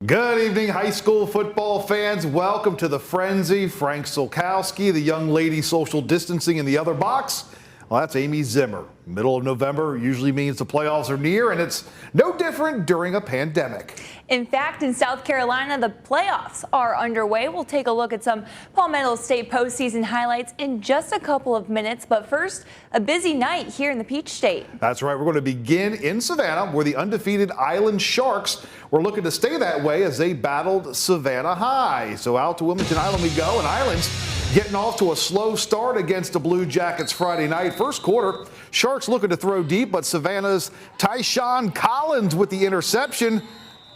Good evening, high school football fans. Welcome to the Frenzy. Frank Solkowski, the young lady social distancing in the other box. Well, that's Amy Zimmer. Middle of November usually means the playoffs are near, and it's no different during a pandemic. In fact, in South Carolina, the playoffs are underway. We'll take a look at some Palmetto State postseason highlights in just a couple of minutes. But first, a busy night here in the Peach State. That's right. We're going to begin in Savannah, where the undefeated Island Sharks were looking to stay that way as they battled Savannah High. So out to Wilmington Island we go, and Island's getting off to a slow start against the Blue Jackets Friday night. First quarter, Sharks looking to throw deep, but Savannah's Tyshawn Collins with the interception.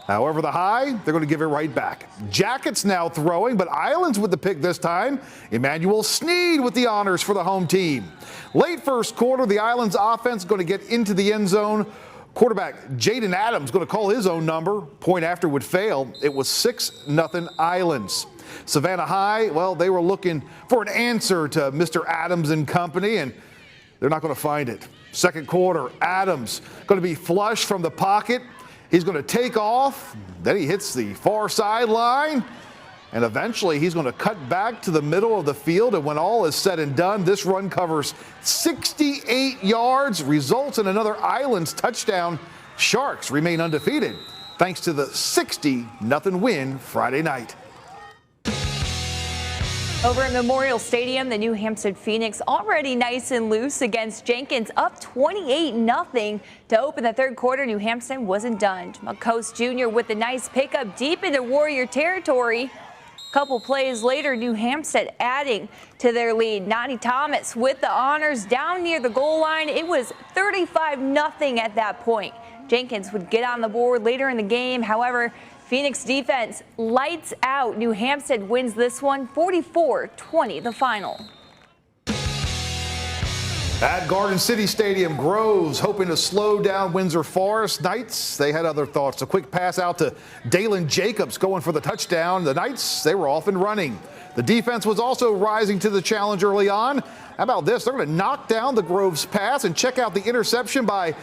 However, the High, they're going to give it right back. Jackets now throwing, but Islands with the pick this time. Emmanuel Sneed with the honors for the home team. Late first quarter, the Islands offense going to get into the end zone. Quarterback Jaden Adams going to call his own number. Point after would fail. It was 6-0 Islands. Savannah High, well, they were looking for an answer to Mr. Adams and company, and they're not going to find it. Second quarter, Adams going to be flush from the pocket. He's going to take off, then he hits the far sideline, and eventually he's going to cut back to the middle of the field. And when all is said and done, this run covers 68 yards, results in another Islands touchdown. Sharks remain undefeated thanks to the 60-0 win Friday night. Over at Memorial Stadium, the New Hampstead Phoenix already nice and loose against Jenkins, up 28-0 to open the third quarter. New Hampstead wasn't done. Coast Jr. with a nice pickup deep into Warrior territory. Couple plays later, New Hampstead adding to their lead. Nani Thomas with the honors down near the goal line. It was 35-0 at that point. Jenkins would get on the board later in the game. However, Phoenix defense lights out. New Hampstead wins this one 44-20, the final. At Garden City Stadium, Groves hoping to slow down Windsor Forest. Knights, they had other thoughts. A quick pass out to Dalen Jacobs going for the touchdown. The Knights, they were off and running. The defense was also rising to the challenge early on. How about this? They're going to knock down the Groves pass and check out the interception by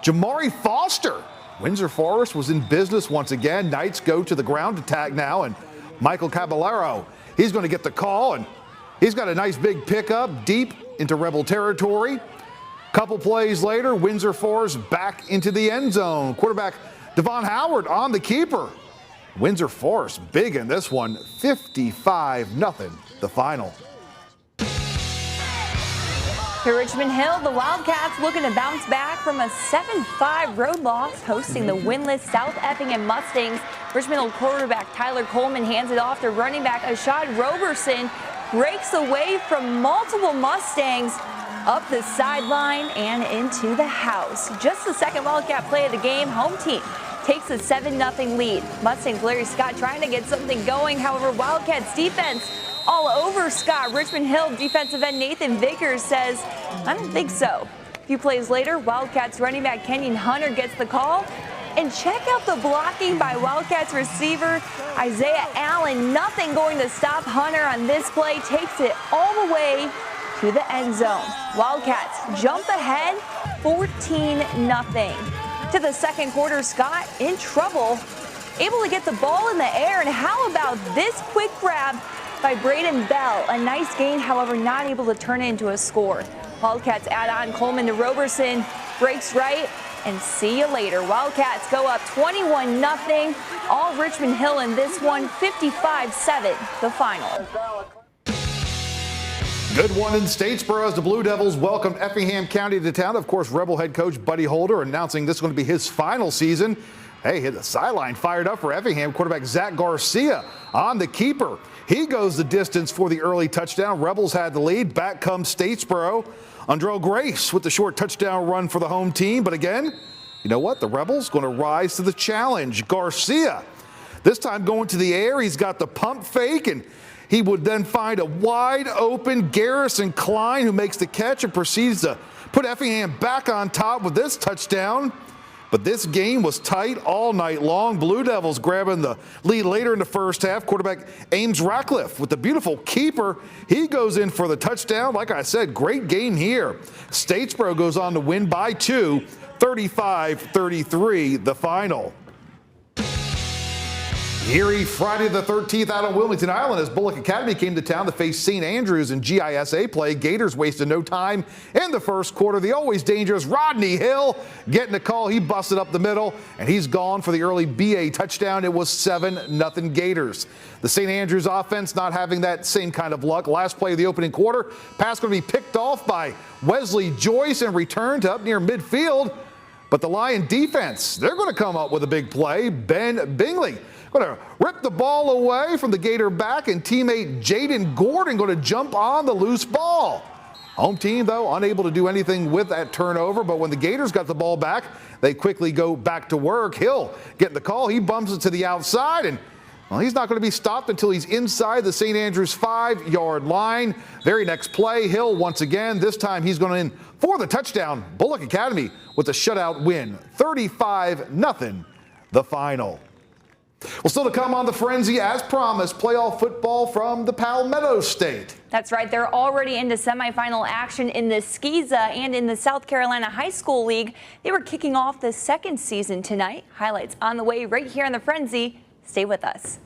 Jamari Foster. Windsor Forest was in business once again. Knights go to the ground attack now, and Michael Caballero, he's going to get the call, and he's got a nice big pickup deep into Rebel territory. Couple plays later, Windsor Forest back into the end zone. Quarterback Devon Howard on the keeper. Windsor Forest big in this one, 55-0, the final. To Richmond Hill, the Wildcats looking to bounce back from a 7-5 road loss, hosting the winless South Effingham Mustangs. Richmond Hill quarterback Tyler Coleman hands it off to running back Ashad Roberson, breaks away from multiple Mustangs up the sideline and into the house. Just the second Wildcat play of the game, home team takes a 7-0 lead. Mustangs Larry Scott trying to get something going. However, Wildcats defense all over Scott. Richmond Hill defensive end Nathan Vickers says, I don't think so. A few plays later, Wildcats running back Kenyon Hunter gets the call. And check out the blocking by Wildcats receiver Isaiah Allen. Nothing going to stop Hunter on this play. Takes it all the way to the end zone. Wildcats jump ahead 14-0. To the second quarter, Scott in trouble, able to get the ball in the air. And how about this quick grab by Braden Bell? A nice gain, however, not able to turn it into a score. Wildcats add on Coleman to Roberson, breaks right, and see you later. Wildcats go up 21-0. All Richmond Hill in this one, 55-7, the final. Good one in Statesboro as the Blue Devils welcome Effingham County to town. Of course, Rebel head coach Buddy Holder announcing this is going to be his final season. Hey, hit the sideline fired up for Effingham. Quarterback Zach Garcia on the keeper. He goes the distance for the early touchdown. Rebels had the lead. Back comes Statesboro. Andrell Grace with the short touchdown run for the home team. But again, you know what? The Rebels going to rise to the challenge. Garcia, this time going to the air. He's got the pump fake, and he would then find a wide open Garrison Klein who makes the catch and proceeds to put Effingham back on top with this touchdown. But this game was tight all night long. Blue Devils grabbing the lead later in the first half. Quarterback Ames Ratcliffe with the beautiful keeper. He goes in for the touchdown. Like I said, great game here. Statesboro goes on to win by 2, 35-33, the final. Eerie Friday the 13th out on Wilmington Island as Bullock Academy came to town to face St. Andrews in GISA play. Gators wasted no time in the first quarter. The always dangerous Rodney Hill getting a call. He busted up the middle, and he's gone for the early BA touchdown. It was 7-0 Gators. The St. Andrews offense not having that same kind of luck. Last play of the opening quarter, pass going to be picked off by Wesley Joyce and returned to up near midfield. But the Lion defense, they're going to come up with a big play. Ben Bingley going to rip the ball away from the Gator back, and teammate Jaden Gordon going to jump on the loose ball. Home team, though, unable to do anything with that turnover, but when the Gators got the ball back, they quickly go back to work. Hill getting the call. He bumps it to the outside, and well, he's not going to be stopped until he's inside the St. Andrews 5-yard line. Very next play, Hill once again. This time he's going in for the touchdown. Bullock Academy with a shutout win, 35-0 the final. Well, still to come on the Frenzy, as promised, playoff football from the Palmetto State. That's right. They're already into semifinal action in the Skeeza and in the South Carolina High School League. They were kicking off the second season tonight. Highlights on the way right here on the Frenzy. Stay with us.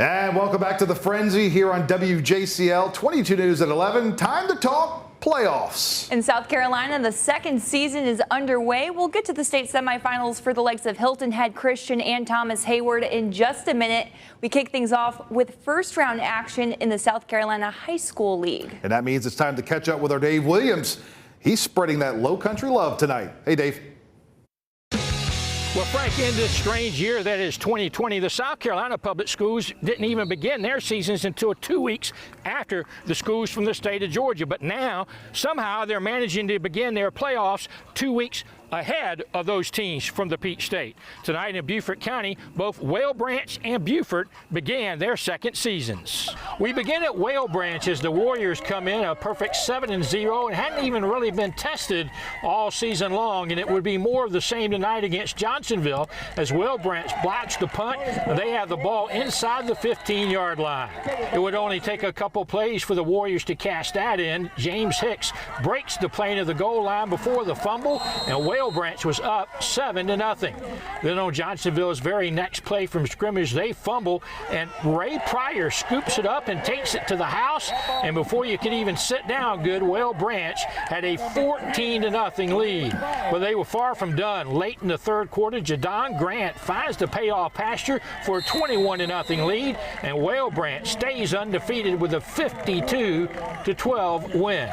And welcome back to the Frenzy here on WJCL 22 News at 11. Time to talk playoffs. In South Carolina, the second season is underway. We'll get to the state semifinals for the likes of Hilton Head Christian and Thomas Hayward in just a minute. We kick things off with first round action in the South Carolina High School League. And that means it's time to catch up with our Dave Williams. He's spreading that low country love tonight. Hey, Dave. Well, Frank, in this strange year that is 2020, the South Carolina public schools didn't even begin their seasons until 2 weeks after the schools from the state of Georgia. But now, somehow, they're managing to begin their playoffs 2 weeks ahead of those teams from the Peach State. Tonight in Beaufort County, both Whale Branch and Beaufort began their second seasons. We begin at Whale Branch as the Warriors come in a perfect 7-0 and hadn't even really been tested all season long, and it would be more of the same tonight against Johnsonville as Whale Branch blocks the punt and they have the ball inside the 15-yard line. It would only take a couple plays for the Warriors to cash that in. James Hicks breaks the plane of the goal line before the fumble, and Whale Branch was up 7-0. Then on Johnsonville's very next play from scrimmage, they fumble, and Ray Pryor scoops it up and takes it to the house. And before you can even sit down good, Whale Branch had a 14-0 lead. But they were far from done. Late in the third quarter, Jadon Grant finds the payoff pasture for a 21-0 lead, and Whale Branch stays undefeated with a 52-12 win.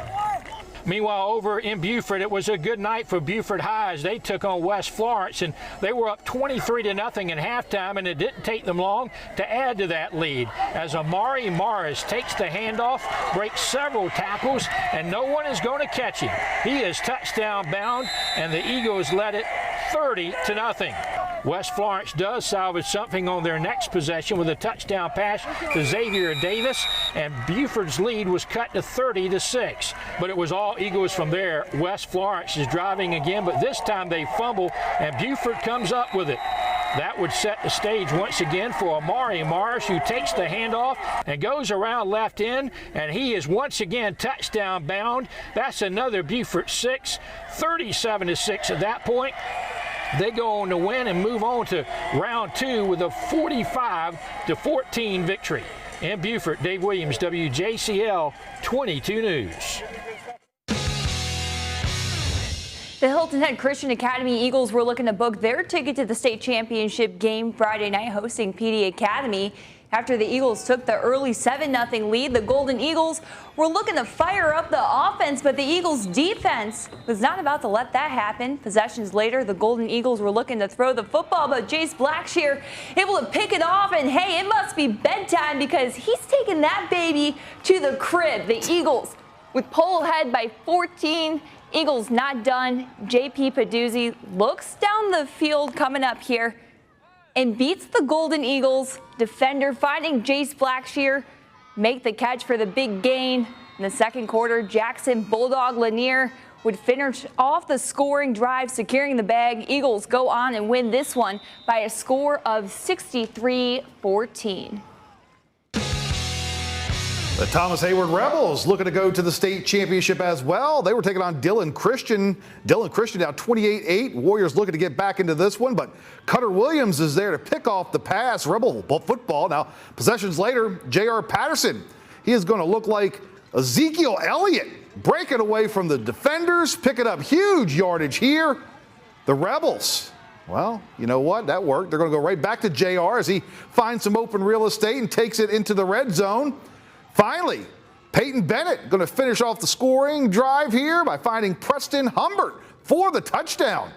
Meanwhile, over in Beaufort, it was a good night for Beaufort High as they took on West Florence, and they were up 23-0 in halftime, and it didn't take them long to add to that lead as Amari Morris takes the handoff, breaks several tackles, and no one is going to catch him. He is touchdown bound, and the Eagles led it 30-0. West Florence does salvage something on their next possession with a touchdown pass to Xavier Davis, and Beaufort's lead was cut to 30-6. But it was all Eagles from there. West Florence is driving again, but this time they fumble, and Beaufort comes up with it. That would set the stage once again for Amari Morris, who takes the handoff and goes around left end, and he is once again touchdown bound. That's another Beaufort 6, 37-6 at that point. They go on to win and move on to round two with a 45-14 victory. In Beaufort, Dave Williams, WJCL 22 News. The Hilton Head Christian Academy Eagles were looking to book their ticket to the state championship game Friday night, hosting PD Academy. After the Eagles took the early 7-0 lead, the Golden Eagles were looking to fire up the offense, but the Eagles' defense was not about to let that happen. Possessions later, the Golden Eagles were looking to throw the football, but Jace Blackshear able to pick it off, and hey, it must be bedtime because he's taking that baby to the crib. The Eagles with pole ahead by 14. Eagles not done. JP Peduzzi looks down the field coming up here and beats the Golden Eagles defender, finding Jace Blackshear make the catch for the big gain. In the second quarter, Jackson Bulldog Lanier would finish off the scoring drive, securing the bag. Eagles go on and win this one by a score of 63-14. The Thomas Hayward Rebels looking to go to the state championship as well. They were taking on Dillon Christian. Dillon Christian now 28-8. Warriors looking to get back into this one, but Cutter Williams is there to pick off the pass. Rebel football. Now, possessions later, J.R. Patterson. He is going to look like Ezekiel Elliott, breaking away from the defenders, picking up huge yardage here. The Rebels. Well, you know what? That worked. They're going to go right back to J.R. as he finds some open real estate and takes it into the red zone. Finally, Peyton Bennett going to finish off the scoring drive here by finding Preston Humbert for the touchdown.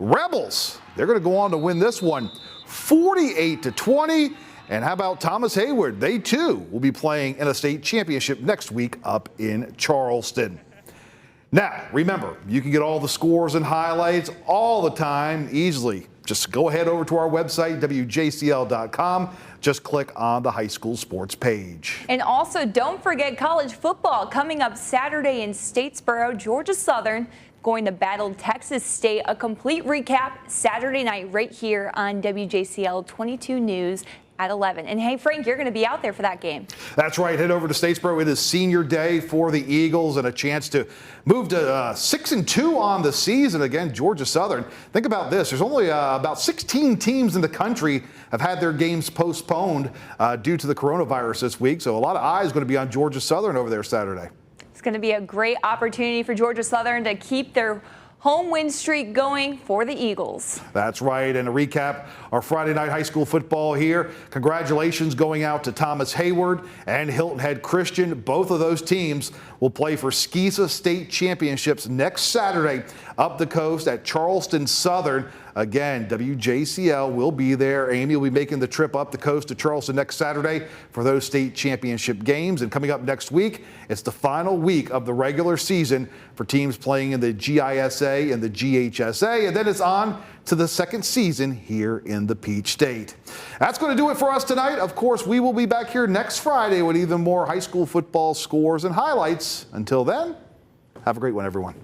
Rebels, they're going to go on to win this one 48-20. And how about Thomas Hayward? They too will be playing in a state championship next week up in Charleston. Now, remember, you can get all the scores and highlights all the time easily. Just go ahead over to our website, WJCL.com. Just click on the high school sports page. And also, don't forget college football coming up Saturday in Statesboro. Georgia Southern going to battle Texas State. A complete recap Saturday night right here on WJCL 22 News at 11. And hey, Frank, you're going to be out there for that game. That's right. Head over to Statesboro. It is senior day for the Eagles and a chance to move to 6-2 on the season. Again, Georgia Southern. Think about this. There's only about 16 teams in the country have had their games postponed due to the coronavirus this week. So a lot of eyes going to be on Georgia Southern over there Saturday. It's going to be a great opportunity for Georgia Southern to keep their home win streak going for the Eagles. That's right. And to recap our Friday night high school football here, congratulations going out to Thomas Hayward and Hilton Head Christian. Both of those teams will play for SCISA state championships next Saturday up the coast at Charleston Southern. Again, WJCL will be there. Amy will be making the trip up the coast to Charleston next Saturday for those state championship games. And coming up next week, it's the final week of the regular season for teams playing in the GISA and the GHSA. And then it's on to the second season here in the Peach State. That's going to do it for us tonight. Of course, we will be back here next Friday with even more high school football scores and highlights. Until then, have a great one, everyone.